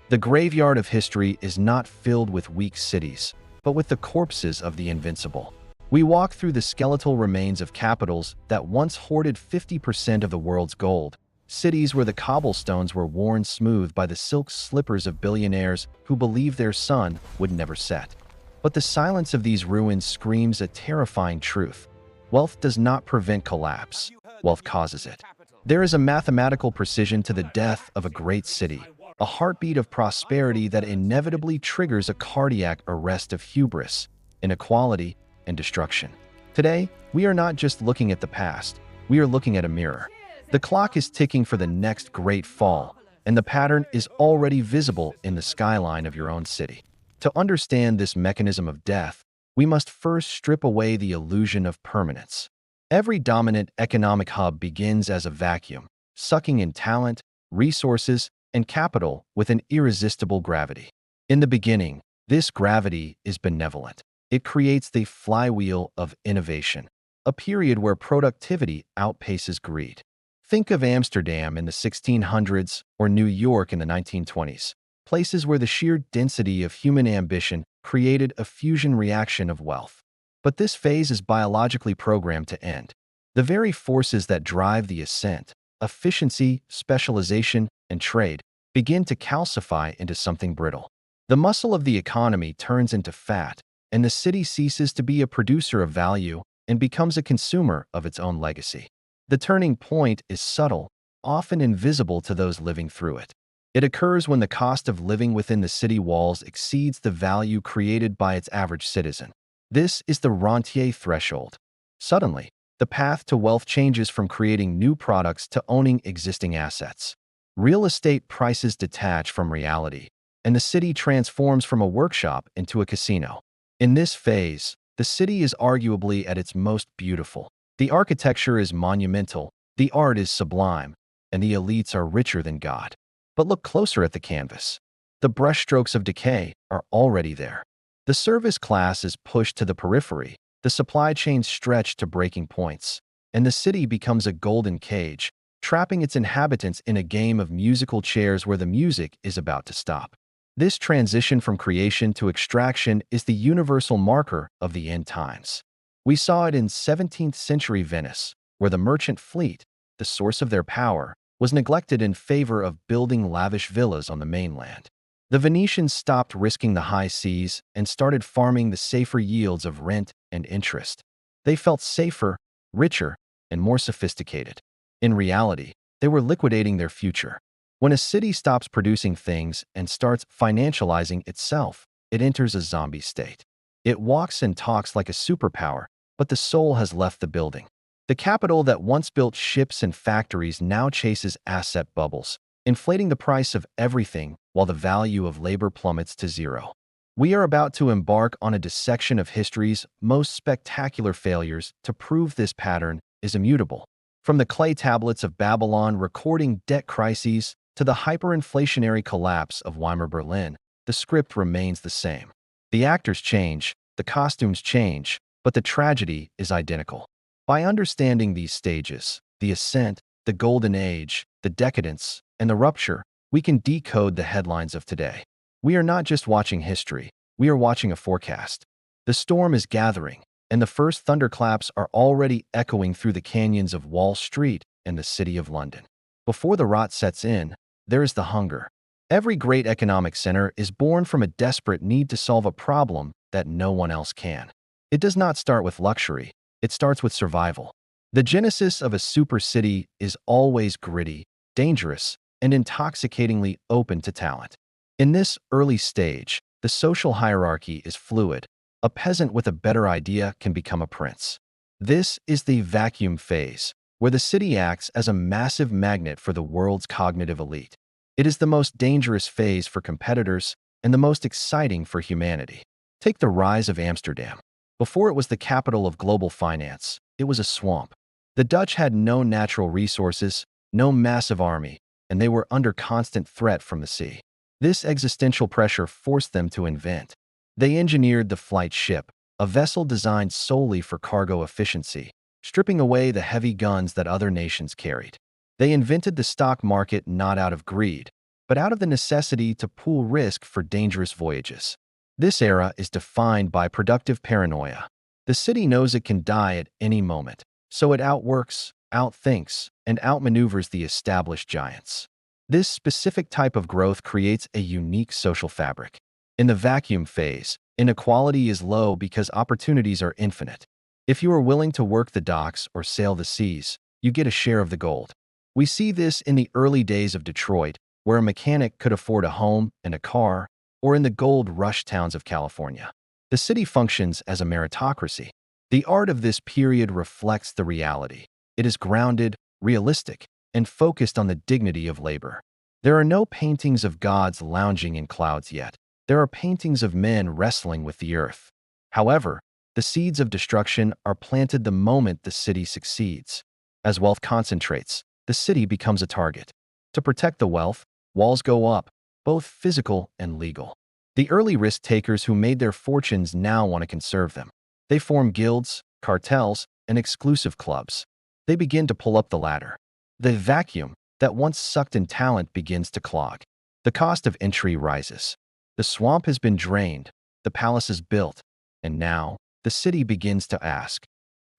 The graveyard of history is not filled with weak cities, but with the corpses of the invincible. We walk through the skeletal remains of capitals that once hoarded 50% of the world's gold, cities where the cobblestones were worn smooth by the silk slippers of billionaires who believed their sun would never set. But the silence of these ruins screams a terrifying truth. Wealth does not prevent collapse. Wealth causes it. There is a mathematical precision to the death of a great city, a heartbeat of prosperity that inevitably triggers a cardiac arrest of hubris, inequality, and destruction. Today, we are not just looking at the past, we are looking at a mirror. The clock is ticking for the next great fall, and the pattern is already visible in the skyline of your own city. To understand this mechanism of death, we must first strip away the illusion of permanence. Every dominant economic hub begins as a vacuum, sucking in talent, resources, and capital with an irresistible gravity. In the beginning, this gravity is benevolent. It creates the flywheel of innovation, a period where productivity outpaces greed. Think of Amsterdam in the 1600s or New York in the 1920s, places where the sheer density of human ambition created a fusion reaction of wealth. But this phase is biologically programmed to end. The very forces that drive the ascent, efficiency, specialization, and trade, begin to calcify into something brittle. The muscle of the economy turns into fat, and the city ceases to be a producer of value and becomes a consumer of its own legacy. The turning point is subtle, often invisible to those living through it. It occurs when the cost of living within the city walls exceeds the value created by its average citizen. This is the rentier threshold. Suddenly, the path to wealth changes from creating new products to owning existing assets. Real estate prices detach from reality, and the city transforms from a workshop into a casino. In this phase, the city is arguably at its most beautiful. The architecture is monumental, the art is sublime, and the elites are richer than God. But look closer at the canvas. The brushstrokes of decay are already there. The service class is pushed to the periphery, the supply chains stretch to breaking points, and the city becomes a golden cage, trapping its inhabitants in a game of musical chairs where the music is about to stop. This transition from creation to extraction is the universal marker of the end times. We saw it in 17th century Venice, where the merchant fleet, the source of their power, was neglected in favor of building lavish villas on the mainland. The Venetians stopped risking the high seas and started farming the safer yields of rent and interest. They felt safer, richer, and more sophisticated. In reality, they were liquidating their future. When a city stops producing things and starts financializing itself, it enters a zombie state. It walks and talks like a superpower, but the soul has left the building. The capital that once built ships and factories now chases asset bubbles, inflating the price of everything while the value of labor plummets to zero. We are about to embark on a dissection of history's most spectacular failures to prove this pattern is immutable. From the clay tablets of Babylon recording debt crises to the hyperinflationary collapse of Weimar Berlin, the script remains the same. The actors change, the costumes change, but the tragedy is identical. By understanding these stages, the ascent, the golden age, the decadence, and the rupture, we can decode the headlines of today. We are not just watching history, we are watching a forecast. The storm is gathering, and the first thunderclaps are already echoing through the canyons of Wall Street and the City of London. Before the rot sets in, there is the hunger. Every great economic center is born from a desperate need to solve a problem that no one else can. It does not start with luxury, it starts with survival. The genesis of a super city is always gritty, dangerous, and intoxicatingly open to talent. In this early stage, the social hierarchy is fluid. A peasant with a better idea can become a prince. This is the vacuum phase, where the city acts as a massive magnet for the world's cognitive elite. It is the most dangerous phase for competitors and the most exciting for humanity. Take the rise of Amsterdam. Before it was the capital of global finance, it was a swamp. The Dutch had no natural resources, no massive army, and they were under constant threat from the sea. This existential pressure forced them to invent. They engineered the flight ship, a vessel designed solely for cargo efficiency, stripping away the heavy guns that other nations carried. They invented the stock market not out of greed, but out of the necessity to pool risk for dangerous voyages. This era is defined by productive paranoia. The city knows it can die at any moment, so it outworks, outthinks, and outmaneuvers the established giants. This specific type of growth creates a unique social fabric. In the vacuum phase, inequality is low because opportunities are infinite. If you are willing to work the docks or sail the seas, you get a share of the gold. We see this in the early days of Detroit, where a mechanic could afford a home and a car, or in the gold rush towns of California. The city functions as a meritocracy. The art of this period reflects the reality. It is grounded, realistic, and focused on the dignity of labor. There are no paintings of gods lounging in clouds yet. There are paintings of men wrestling with the earth. However, the seeds of destruction are planted the moment the city succeeds. As wealth concentrates, the city becomes a target. To protect the wealth, walls go up, both physical and legal. The early risk-takers who made their fortunes now want to conserve them. They form guilds, cartels, and exclusive clubs. They begin to pull up the ladder. The vacuum that once sucked in talent begins to clog. The cost of entry rises. The swamp has been drained, the palace is built, and now the city begins to ask,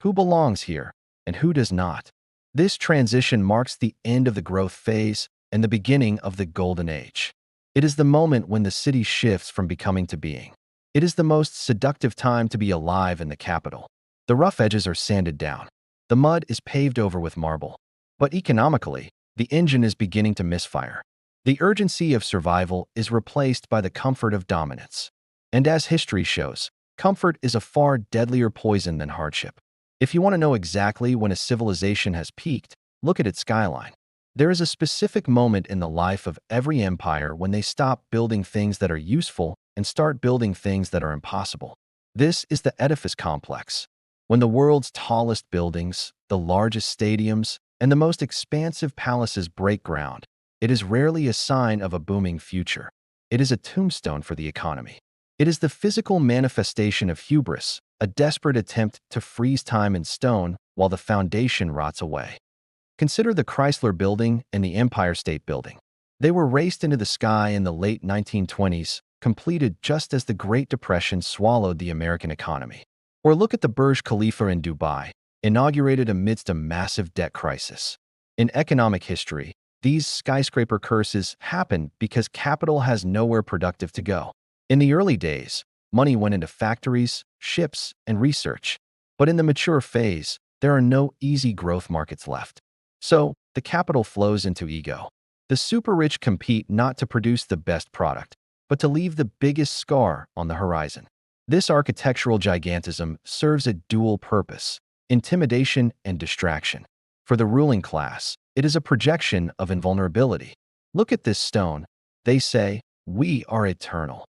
who belongs here and who does not? This transition marks the end of the growth phase and the beginning of the golden age. It is the moment when the city shifts from becoming to being. It is the most seductive time to be alive in the capital. The rough edges are sanded down. The mud is paved over with marble. But economically, the engine is beginning to misfire. The urgency of survival is replaced by the comfort of dominance. And as history shows, comfort is a far deadlier poison than hardship. If you want to know exactly when a civilization has peaked, look at its skyline. There is a specific moment in the life of every empire when they stop building things that are useful and start building things that are impossible. This is the edifice complex. When the world's tallest buildings, the largest stadiums, and the most expansive palaces break ground, it is rarely a sign of a booming future. It is a tombstone for the economy. It is the physical manifestation of hubris, a desperate attempt to freeze time in stone while the foundation rots away. Consider the Chrysler Building and the Empire State Building. They were raced into the sky in the late 1920s, completed just as the Great Depression swallowed the American economy. Or look at the Burj Khalifa in Dubai, inaugurated amidst a massive debt crisis. In economic history, these skyscraper curses happen because capital has nowhere productive to go. In the early days, money went into factories, ships, and research. But in the mature phase, there are no easy growth markets left. So, the capital flows into ego. The super-rich compete not to produce the best product, but to leave the biggest scar on the horizon. This architectural gigantism serves a dual purpose: intimidation and distraction. For the ruling class, it is a projection of invulnerability. Look at this stone. They say, we are eternal.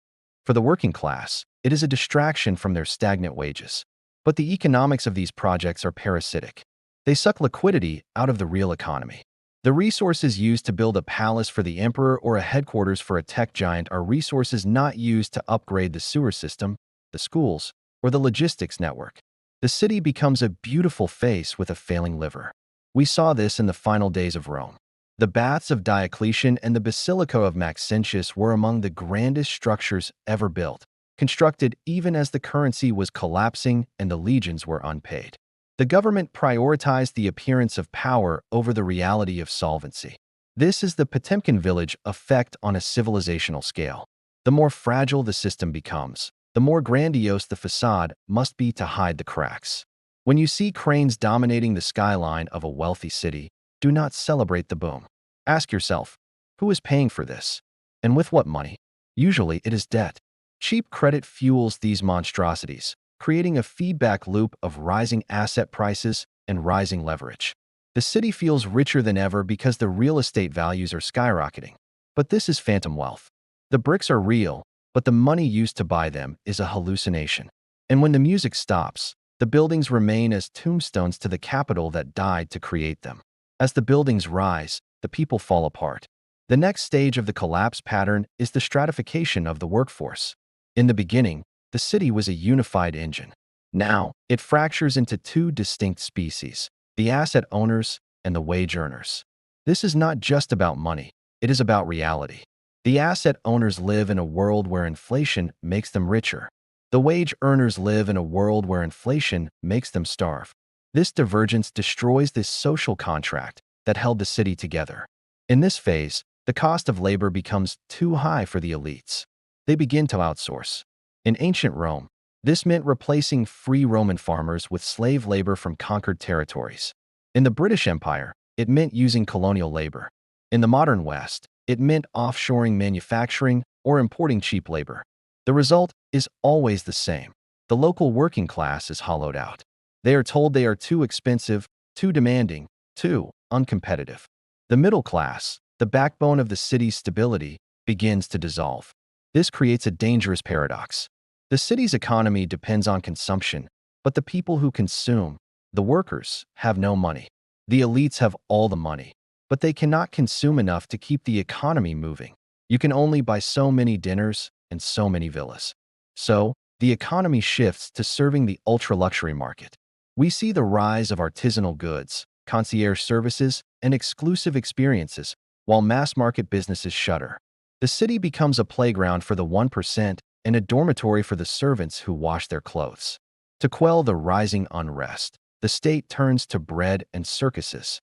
For the working class, it is a distraction from their stagnant wages. But the economics of these projects are parasitic. They suck liquidity out of the real economy. The resources used to build a palace for the emperor or a headquarters for a tech giant are resources not used to upgrade the sewer system, the schools, or the logistics network. The city becomes a beautiful face with a failing liver. We saw this in the final days of Rome. The baths of Diocletian and the Basilica of Maxentius were among the grandest structures ever built, constructed even as the currency was collapsing and the legions were unpaid. The government prioritized the appearance of power over the reality of solvency. This is the Potemkin village effect on a civilizational scale. The more fragile the system becomes, the more grandiose the facade must be to hide the cracks. When you see cranes dominating the skyline of a wealthy city, do not celebrate the boom. Ask yourself, who is paying for this? And with what money? Usually it is debt. Cheap credit fuels these monstrosities, creating a feedback loop of rising asset prices and rising leverage. The city feels richer than ever because the real estate values are skyrocketing. But this is phantom wealth. The bricks are real, but the money used to buy them is a hallucination. And when the music stops, the buildings remain as tombstones to the capital that died to create them. As the buildings rise, the people fall apart. The next stage of the collapse pattern is the stratification of the workforce. In the beginning, the city was a unified engine. Now, it fractures into two distinct species: the asset owners and the wage earners. This is not just about money. It is about reality. The asset owners live in a world where inflation makes them richer. The wage earners live in a world where inflation makes them starve. This divergence destroys this social contract that held the city together. In this phase, the cost of labor becomes too high for the elites. They begin to outsource. In ancient Rome, this meant replacing free Roman farmers with slave labor from conquered territories. In the British Empire, it meant using colonial labor. In the modern West, it meant offshoring manufacturing or importing cheap labor. The result is always the same. The local working class is hollowed out. They are told they are too expensive, too demanding, too uncompetitive. The middle class, the backbone of the city's stability, begins to dissolve. This creates a dangerous paradox. The city's economy depends on consumption, but the people who consume, the workers, have no money. The elites have all the money, but they cannot consume enough to keep the economy moving. You can only buy so many dinners and so many villas. So, the economy shifts to serving the ultra-luxury market. We see the rise of artisanal goods, concierge services, and exclusive experiences, while mass-market businesses shutter. The city becomes a playground for the 1% and a dormitory for the servants who wash their clothes. To quell the rising unrest, the state turns to bread and circuses.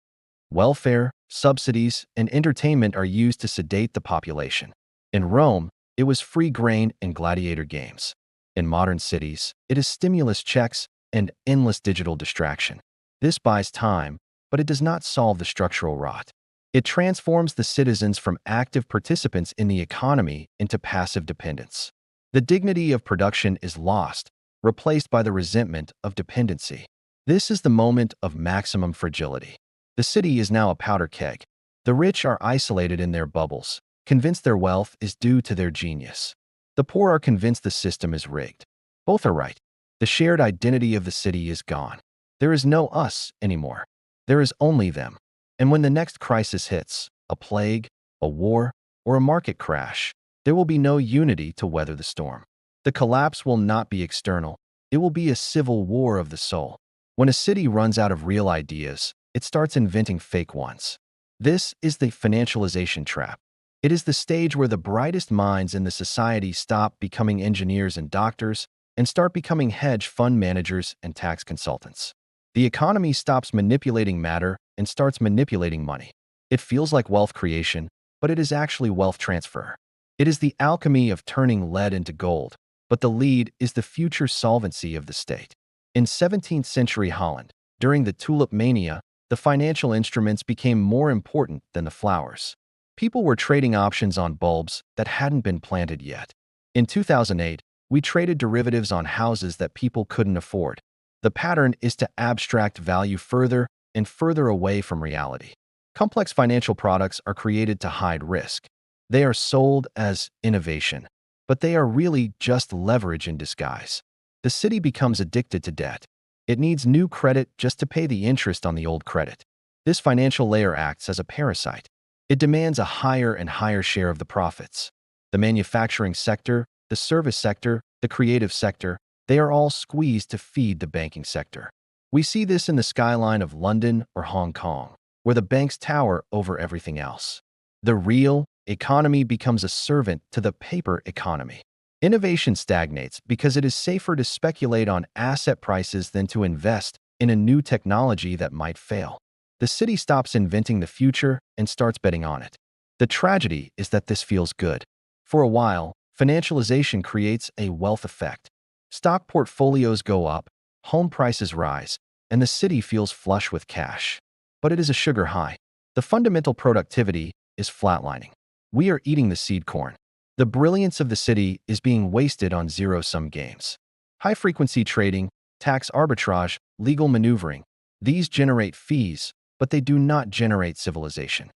Welfare, subsidies, and entertainment are used to sedate the population. In Rome, it was free grain and gladiator games. In modern cities, it is stimulus checks and endless digital distraction. This buys time, but it does not solve the structural rot. It transforms the citizens from active participants in the economy into passive dependents. The dignity of production is lost, replaced by the resentment of dependency. This is the moment of maximum fragility. The city is now a powder keg. The rich are isolated in their bubbles, convinced their wealth is due to their genius. The poor are convinced the system is rigged. Both are right. The shared identity of the city is gone. There is no us anymore. There is only them. And when the next crisis hits, a plague, a war, or a market crash, there will be no unity to weather the storm. The collapse will not be external. It will be a civil war of the soul. When a city runs out of real ideas, it starts inventing fake ones. This is the financialization trap. It is the stage where the brightest minds in the society stop becoming engineers and doctors and start becoming hedge fund managers and tax consultants. The economy stops manipulating matter and starts manipulating money. It feels like wealth creation, but it is actually wealth transfer. It is the alchemy of turning lead into gold, but the lead is the future solvency of the state. In 17th century Holland, during the tulip mania, the financial instruments became more important than the flowers. People were trading options on bulbs that hadn't been planted yet. In 2008, we traded derivatives on houses that people couldn't afford. The pattern is to abstract value further and further away from reality. Complex financial products are created to hide risk. They are sold as innovation, but they are really just leverage in disguise. The city becomes addicted to debt. It needs new credit just to pay the interest on the old credit. This financial layer acts as a parasite. It demands a higher and higher share of the profits. The manufacturing sector, the service sector, the creative sector, they are all squeezed to feed the banking sector. We see this in the skyline of London or Hong Kong, where the banks tower over everything else. The real economy becomes a servant to the paper economy. Innovation stagnates because it is safer to speculate on asset prices than to invest in a new technology that might fail. The city stops inventing the future and starts betting on it. The tragedy is that this feels good. For a while, financialization creates a wealth effect. Stock portfolios go up, home prices rise, and the city feels flush with cash. But it is a sugar high. The fundamental productivity is flatlining. We are eating the seed corn. The brilliance of the city is being wasted on zero-sum games. High-frequency trading, tax arbitrage, legal maneuvering, these generate fees, but they do not generate civilization.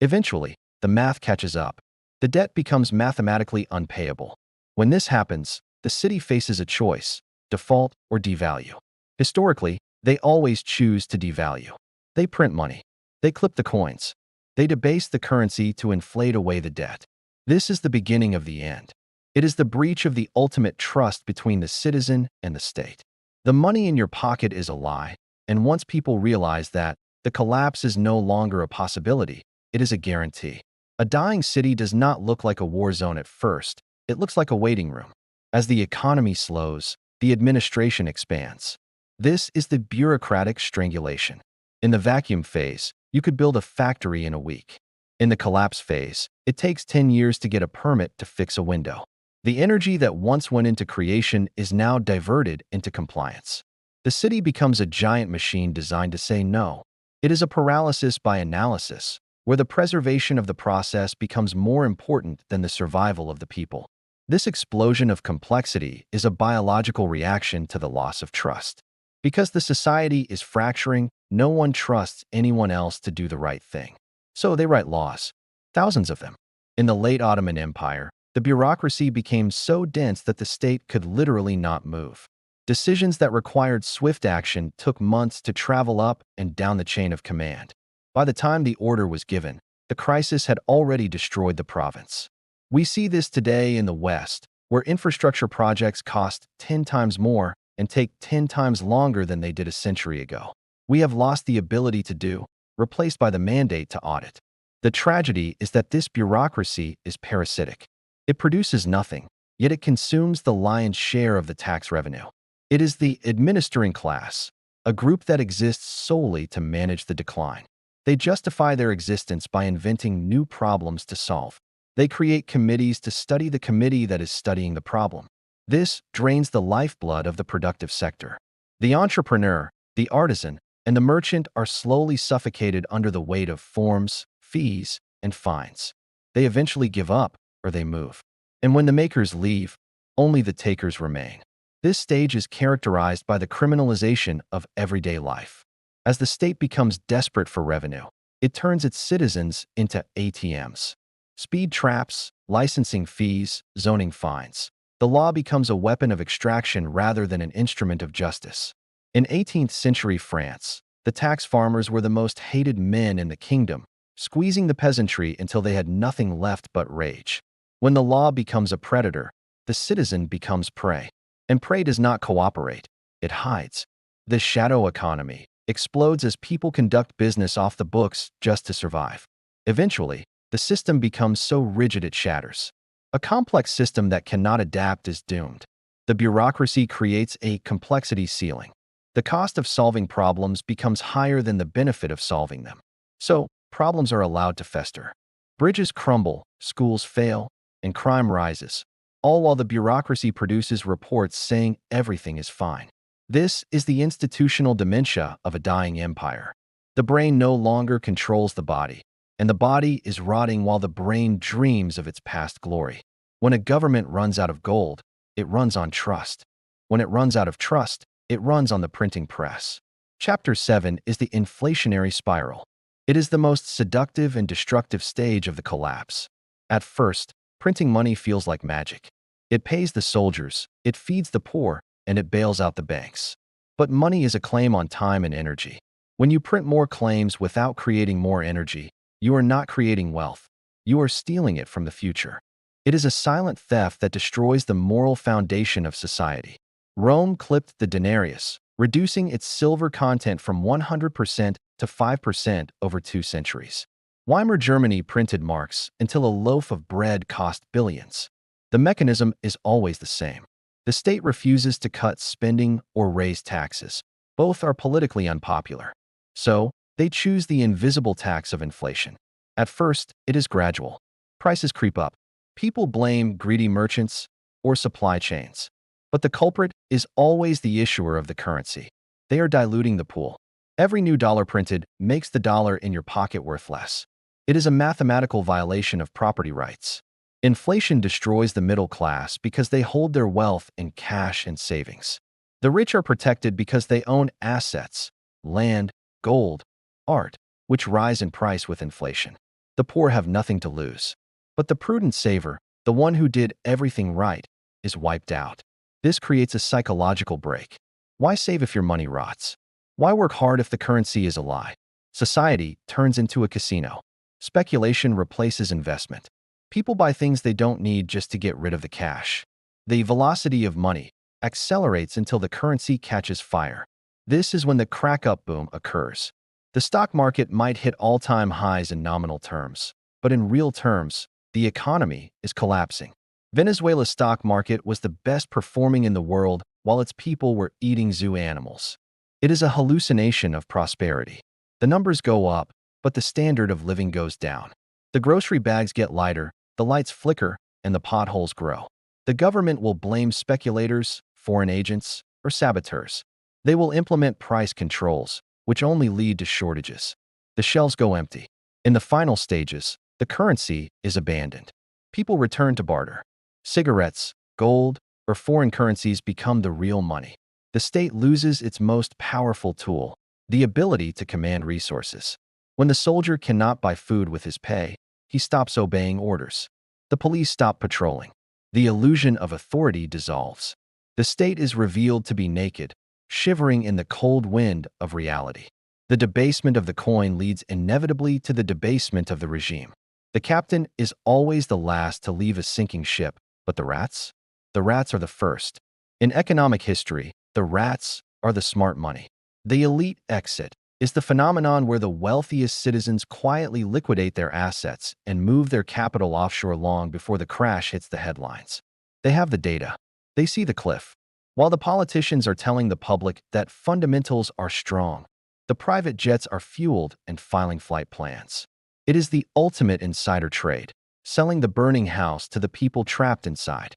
Eventually, the math catches up. The debt becomes mathematically unpayable. When this happens, the city faces a choice: default or devalue. Historically, they always choose to devalue. They print money. They clip the coins. They debase the currency to inflate away the debt. This is the beginning of the end. It is the breach of the ultimate trust between the citizen and the state. The money in your pocket is a lie, and once people realize that, the collapse is no longer a possibility, it is a guarantee. A dying city does not look like a war zone at first. It looks like a waiting room. As the economy slows, the administration expands. This is the bureaucratic strangulation. In the vacuum phase, you could build a factory in a week. In the collapse phase, it takes 10 years to get a permit to fix a window. The energy that once went into creation is now diverted into compliance. The city becomes a giant machine designed to say no. It is a paralysis by analysis, where the preservation of the process becomes more important than the survival of the people. This explosion of complexity is a biological reaction to the loss of trust. Because the society is fracturing, no one trusts anyone else to do the right thing. So they write laws, thousands of them. In the late Ottoman Empire, the bureaucracy became so dense that the state could literally not move. Decisions that required swift action took months to travel up and down the chain of command. By the time the order was given, the crisis had already destroyed the province. We see this today in the West, where infrastructure projects cost 10 times more and take 10 times longer than they did a century ago. We have lost the ability to do, replaced by the mandate to audit. The tragedy is that this bureaucracy is parasitic. It produces nothing, yet it consumes the lion's share of the tax revenue. It is the administering class, a group that exists solely to manage the decline. They justify their existence by inventing new problems to solve. They create committees to study the committee that is studying the problem. This drains the lifeblood of the productive sector. The entrepreneur, the artisan, and the merchant are slowly suffocated under the weight of forms, fees, and fines. They eventually give up, or they move. And when the makers leave, only the takers remain. This stage is characterized by the criminalization of everyday life. As the state becomes desperate for revenue, it turns its citizens into ATMs. Speed traps, licensing fees, zoning fines. The law becomes a weapon of extraction rather than an instrument of justice. In 18th century France, the tax farmers were the most hated men in the kingdom, squeezing the peasantry until they had nothing left but rage. When the law becomes a predator, the citizen becomes prey. And prey does not cooperate, it hides. The shadow economy explodes as people conduct business off the books just to survive. Eventually, the system becomes so rigid it shatters. A complex system that cannot adapt is doomed. The bureaucracy creates a complexity ceiling. The cost of solving problems becomes higher than the benefit of solving them. So, problems are allowed to fester. Bridges crumble, schools fail, and crime rises, all while the bureaucracy produces reports saying everything is fine. This is the institutional dementia of a dying empire. The brain no longer controls the body, and the body is rotting while the brain dreams of its past glory. When a government runs out of gold, it runs on trust. When it runs out of trust, it runs on the printing press. Chapter 7 is the inflationary spiral. It is the most seductive and destructive stage of the collapse. At first, printing money feels like magic. It pays the soldiers, it feeds the poor, and it bails out the banks. But money is a claim on time and energy. When you print more claims without creating more energy, you are not creating wealth. You are stealing it from the future. It is a silent theft that destroys the moral foundation of society. Rome clipped the denarius, reducing its silver content from 100% to 5% over 2 centuries. Weimar Germany printed marks until a loaf of bread cost billions. The mechanism is always the same. The state refuses to cut spending or raise taxes. Both are politically unpopular. So, they choose the invisible tax of inflation. At first, it is gradual. Prices creep up. People blame greedy merchants or supply chains. But the culprit is always the issuer of the currency. They are diluting the pool. Every new dollar printed makes the dollar in your pocket worth less. It is a mathematical violation of property rights. Inflation destroys the middle class because they hold their wealth in cash and savings. The rich are protected because they own assets, land, gold, art, which rise in price with inflation. The poor have nothing to lose. But the prudent saver, the one who did everything right, is wiped out. This creates a psychological break. Why save if your money rots? Why work hard if the currency is a lie? Society turns into a casino. Speculation replaces investment. People buy things they don't need just to get rid of the cash. The velocity of money accelerates until the currency catches fire. This is when the crack-up boom occurs. The stock market might hit all-time highs in nominal terms. but in real terms, the economy is collapsing. Venezuela's stock market was the best performing in the world while its people were eating zoo animals. It is a hallucination of prosperity. The numbers go up, but the standard of living goes down. The grocery bags get lighter, the lights flicker, and the potholes grow. The government will blame speculators, foreign agents, or saboteurs. They will implement price controls, which only lead to shortages. The shelves go empty. In the final stages, the currency is abandoned. People return to barter. Cigarettes, gold, or foreign currencies become the real money. The state loses its most powerful tool, the ability to command resources. When the soldier cannot buy food with his pay, he stops obeying orders. The police stop patrolling. The illusion of authority dissolves. The state is revealed to be naked, shivering in the cold wind of reality. The debasement of the coin leads inevitably to the debasement of the regime. The captain is always the last to leave a sinking ship, but the rats? The rats are the first. In economic history, the rats are the smart money. The elite exit is the phenomenon where the wealthiest citizens quietly liquidate their assets and move their capital offshore long before the crash hits the headlines. They have the data. They see the cliff. While the politicians are telling the public that fundamentals are strong, the private jets are fueled and filing flight plans. It is the ultimate insider trade, selling the burning house to the people trapped inside.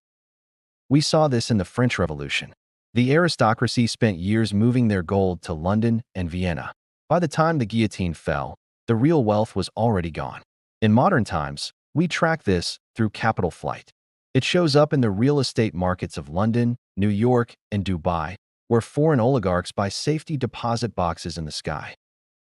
We saw this in the French Revolution. The aristocracy spent years moving their gold to London and Vienna. By the time the guillotine fell, the real wealth was already gone. In modern times, we track this through capital flight. It shows up in the real estate markets of London, New York, and Dubai, where foreign oligarchs buy safety deposit boxes in the sky.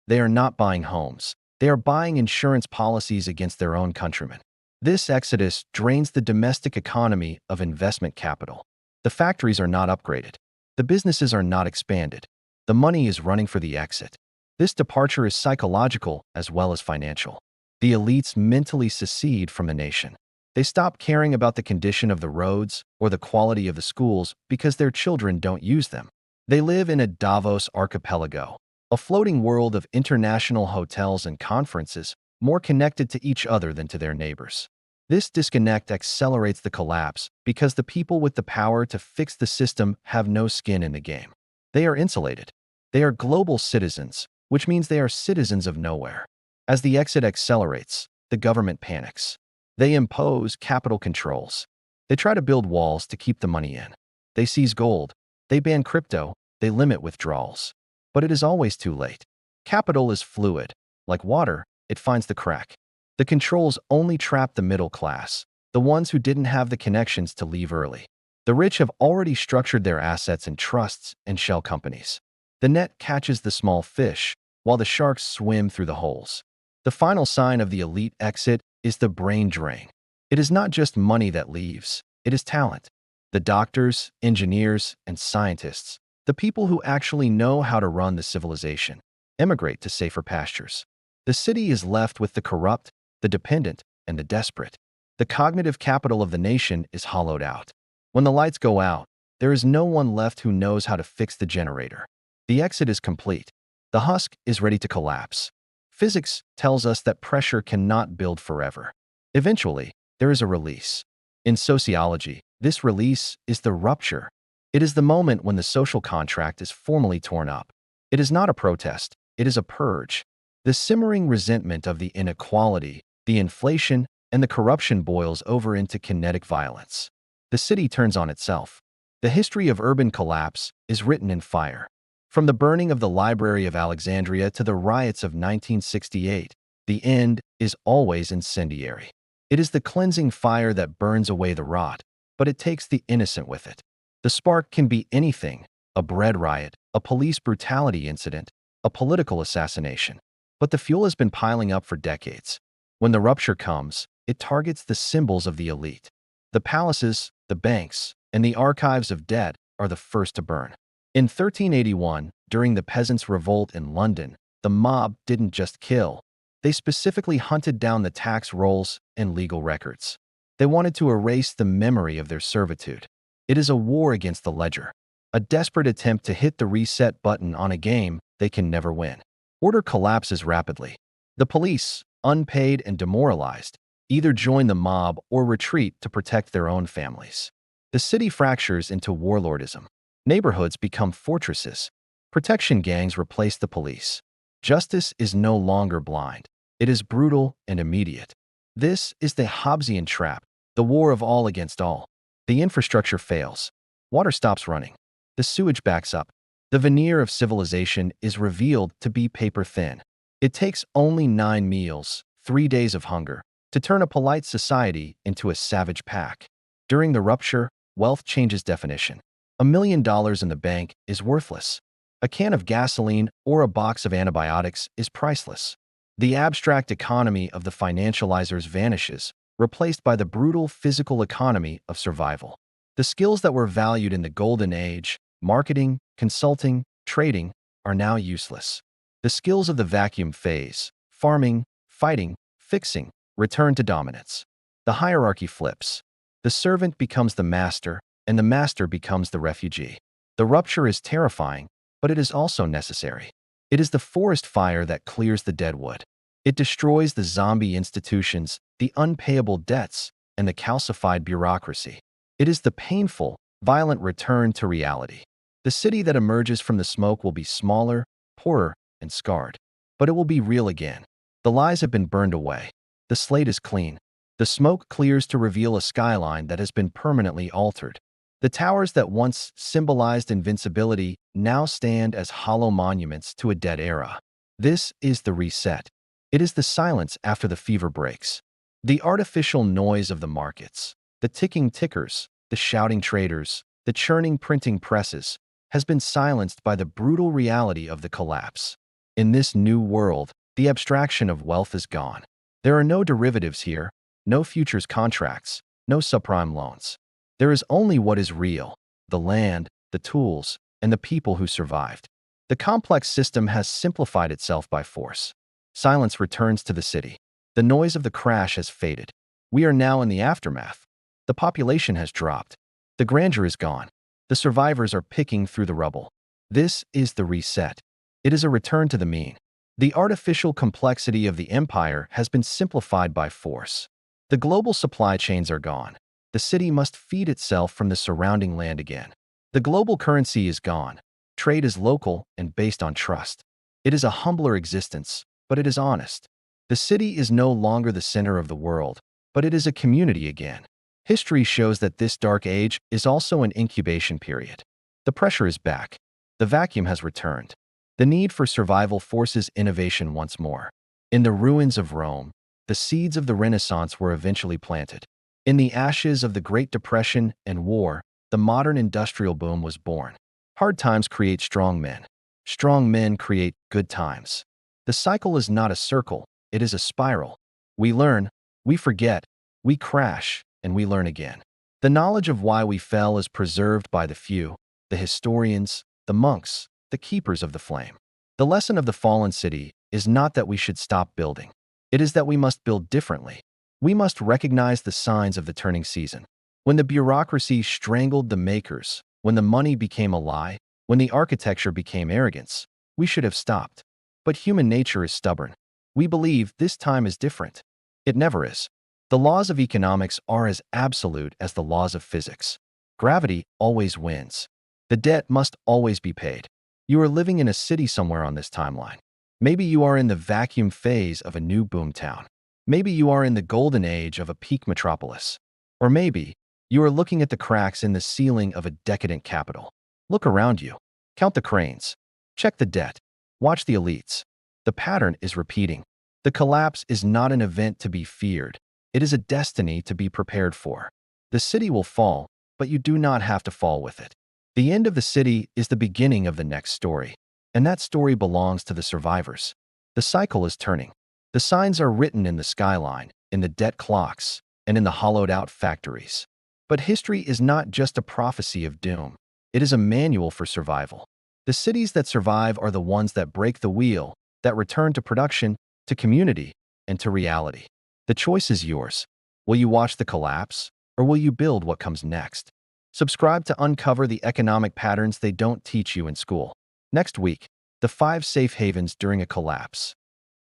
They are not buying homes. They are buying insurance policies against their own countrymen. This exodus drains the domestic economy of investment capital. The factories are not upgraded. The businesses are not expanded. The money is running for the exit. This departure is psychological as well as financial. The elites mentally secede from the nation. They stop caring about the condition of the roads or the quality of the schools because their children don't use them. They live in a Davos archipelago, a floating world of international hotels and conferences more connected to each other than to their neighbors. This disconnect accelerates the collapse because the people with the power to fix the system have no skin in the game. They are insulated. They are global citizens, which means they are citizens of nowhere. As the exit accelerates, the government panics. They impose capital controls. They try to build walls to keep the money in. They seize gold. They ban crypto. They limit withdrawals. But it is always too late. Capital is fluid. Like water, it finds the crack. The controls only trap the middle class, the ones who didn't have the connections to leave early. The rich have already structured their assets in trusts and shell companies. The net catches the small fish, while the sharks swim through the holes. The final sign of the elite exit is the brain drain. It is not just money that leaves, it is talent. The doctors, engineers, and scientists, the people who actually know how to run the civilization, emigrate to safer pastures. The city is left with the corrupt, the dependent, and the desperate. The cognitive capital of the nation is hollowed out. When the lights go out, there is no one left who knows how to fix the generator. The exit is complete. The husk is ready to collapse. Physics tells us that pressure cannot build forever. Eventually, there is a release. In sociology, this release is the rupture. It is the moment when the social contract is formally torn up. It is not a protest. It is a purge. The simmering resentment of the inequality, the inflation, and the corruption boils over into kinetic violence. The city turns on itself. The history of urban collapse is written in fire. From the burning of the Library of Alexandria to the riots of 1968, the end is always incendiary. It is the cleansing fire that burns away the rot, but it takes the innocent with it. The spark can be anything: a bread riot, a police brutality incident, a political assassination. But the fuel has been piling up for decades. When the rupture comes, it targets the symbols of the elite. The palaces, the banks, and the archives of debt are the first to burn. In 1381, during the Peasants' Revolt in London, the mob didn't just kill. They specifically hunted down the tax rolls and legal records. They wanted to erase the memory of their servitude. It is a war against the ledger, a desperate attempt to hit the reset button on a game they can never win. Order collapses rapidly. The police, unpaid and demoralized, either join the mob or retreat to protect their own families. The city fractures into warlordism. Neighborhoods become fortresses. Protection gangs replace the police. Justice is no longer blind. It is brutal and immediate. This is the Hobbesian trap, the war of all against all. The infrastructure fails. Water stops running. The sewage backs up. The veneer of civilization is revealed to be paper-thin. It takes only 9 meals, 3 days of hunger, to turn a polite society into a savage pack. During the rupture, wealth changes definition. $1 million in the bank is worthless. A can of gasoline or a box of antibiotics is priceless. The abstract economy of the financializers vanishes, replaced by the brutal physical economy of survival. The skills that were valued in the golden age, marketing, consulting, trading, are now useless. The skills of the vacuum phase, farming, fighting, fixing, return to dominance. The hierarchy flips. The servant becomes the master, and the master becomes the refugee. The rupture is terrifying, but it is also necessary. It is the forest fire that clears the dead wood. It destroys the zombie institutions, the unpayable debts, and the calcified bureaucracy. It is the painful, violent return to reality. The city that emerges from the smoke will be smaller, poorer, and scarred. But it will be real again. The lies have been burned away. The slate is clean. The smoke clears to reveal a skyline that has been permanently altered. The towers that once symbolized invincibility now stand as hollow monuments to a dead era. This is the reset. It is the silence after the fever breaks. The artificial noise of the markets, the ticking tickers, the shouting traders, the churning printing presses, has been silenced by the brutal reality of the collapse. In this new world, the abstraction of wealth is gone. There are no derivatives here, no futures contracts, no subprime loans. There is only what is real: the land, the tools, and the people who survived. The complex system has simplified itself by force. Silence returns to the city. The noise of the crash has faded. We are now in the aftermath. The population has dropped. The grandeur is gone. The survivors are picking through the rubble. This is the reset. It is a return to the mean. The artificial complexity of the empire has been simplified by force. The global supply chains are gone. The city must feed itself from the surrounding land again. The global currency is gone. Trade is local and based on trust. It is a humbler existence, but it is honest. The city is no longer the center of the world, but it is a community again. History shows that this dark age is also an incubation period. The pressure is back. The vacuum has returned. The need for survival forces innovation once more. In the ruins of Rome, the seeds of the Renaissance were eventually planted. In the ashes of the Great Depression and war, the modern industrial boom was born. Hard times create strong men. Strong men create good times. The cycle is not a circle, it is a spiral. We learn, we forget, we crash, and we learn again. The knowledge of why we fell is preserved by the few, the historians, the monks, the keepers of the flame. The lesson of the fallen city is not that we should stop building. It is that we must build differently. We must recognize the signs of the turning season. When the bureaucracy strangled the makers, when the money became a lie, when the architecture became arrogance, we should have stopped. But human nature is stubborn. We believe this time is different. It never is. The laws of economics are as absolute as the laws of physics. Gravity always wins. The debt must always be paid. You are living in a city somewhere on this timeline. Maybe you are in the vacuum phase of a new boomtown. Maybe you are in the golden age of a peak metropolis. Or maybe you are looking at the cracks in the ceiling of a decadent capital. Look around you. Count the cranes. Check the debt. Watch the elites. The pattern is repeating. The collapse is not an event to be feared. It is a destiny to be prepared for. The city will fall, but you do not have to fall with it. The end of the city is the beginning of the next story, and that story belongs to the survivors. The cycle is turning. The signs are written in the skyline, in the debt clocks, and in the hollowed-out factories. But history is not just a prophecy of doom. It is a manual for survival. The cities that survive are the ones that break the wheel, that return to production, to community, and to reality. The choice is yours. Will you watch the collapse, or will you build what comes next? Subscribe to uncover the economic patterns they don't teach you in school. Next week, the 5 safe havens during a collapse.